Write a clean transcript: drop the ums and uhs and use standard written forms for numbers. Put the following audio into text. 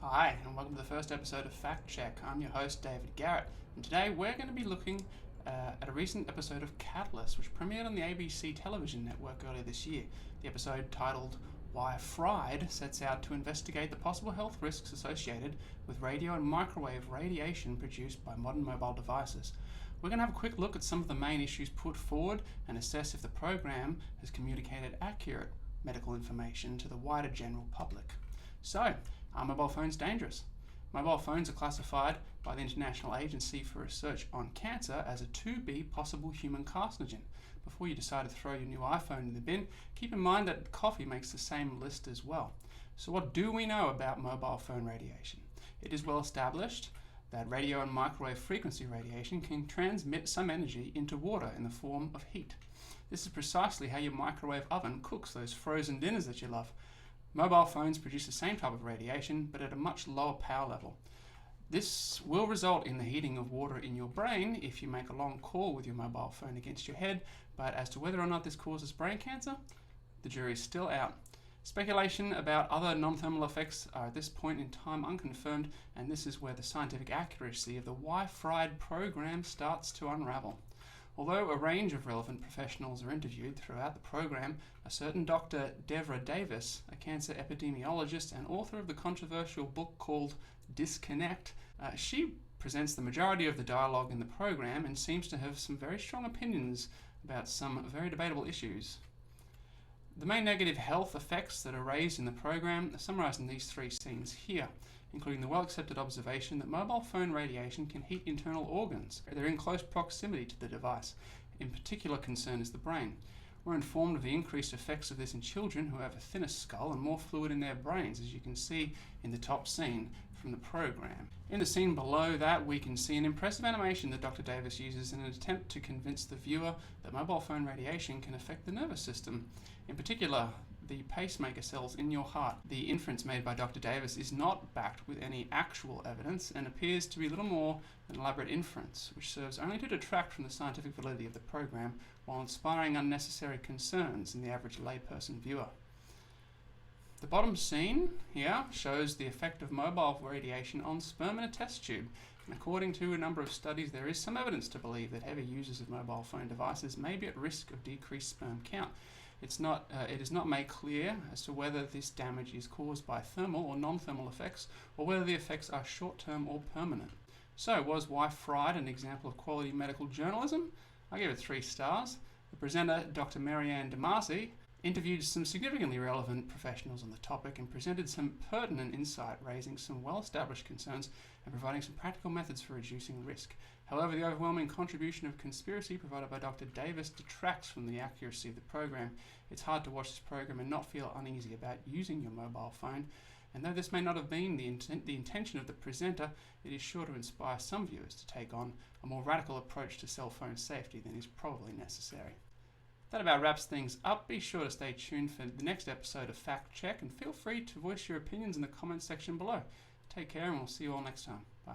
Hi, and welcome to the first episode of Fact Check. I'm your host, David Garrett, and today we're going to be looking at a recent episode of Catalyst, which premiered on the ABC television network earlier this year. The episode, titled Why Fried, sets out to investigate the possible health risks associated with radio and microwave radiation produced by modern mobile devices. We're going to have a quick look at some of the main issues put forward and assess if the program has communicated accurate medical information to the wider general public. So, are mobile phones dangerous? Mobile phones are classified by the International Agency for Research on Cancer as a 2B possible human carcinogen. Before you decide to throw your new iPhone in the bin, keep in mind that coffee makes the same list as well. So what do we know about mobile phone radiation? It is well established that radio and microwave frequency radiation can transmit some energy into water in the form of heat. This is precisely how your microwave oven cooks those frozen dinners that you love. Mobile phones produce the same type of radiation, but at a much lower power level. This will result in the heating of water in your brain if you make a long call with your mobile phone against your head, but as to whether or not this causes brain cancer, the jury is still out. Speculation about other non-thermal effects are at this point in time unconfirmed, and this is where the scientific accuracy of the Why Fried program starts to unravel. Although a range of relevant professionals are interviewed throughout the program, a certain Dr. Devra Davis, a cancer epidemiologist and author of the controversial book called Disconnect, she presents the majority of the dialogue in the program and seems to have some very strong opinions about some very debatable issues. The main negative health effects that are raised in the program are summarised in these three scenes here, including the well-accepted observation that mobile phone radiation can heat internal organs. They're in close proximity to the device. In particular concern is the brain. We're informed of the increased effects of this in children who have a thinner skull and more fluid in their brains, as you can see in the top scene from the program. In the scene below that, we can see an impressive animation that Dr. Davis uses in an attempt to convince the viewer that mobile phone radiation can affect the nervous system. In particular, the pacemaker cells in your heart. The inference made by Dr. Davis is not backed with any actual evidence and appears to be little more than elaborate inference, which serves only to detract from the scientific validity of the program while inspiring unnecessary concerns in the average layperson viewer. The bottom scene here shows the effect of mobile radiation on sperm in a test tube. And according to a number of studies, there is some evidence to believe that heavy users of mobile phone devices may be at risk of decreased sperm count. It is not made clear as to whether this damage is caused by thermal or non-thermal effects, or whether the effects are short-term or permanent. So, was Why Fried an example of quality medical journalism? I give it 3 stars. The presenter, Dr. Marianne DeMasi, interviewed some significantly relevant professionals on the topic and presented some pertinent insight, raising some well-established concerns and providing some practical methods for reducing risk. However, the overwhelming contribution of conspiracy provided by Dr. Davis detracts from the accuracy of the program. It's hard to watch this program and not feel uneasy about using your mobile phone. And though this may not have been the intention of the presenter, it is sure to inspire some viewers to take on a more radical approach to cell phone safety than is probably necessary. That about wraps things up. Be sure to stay tuned for the next episode of Fact Check and feel free to voice your opinions in the comments section below. Take care and we'll see you all next time. Bye.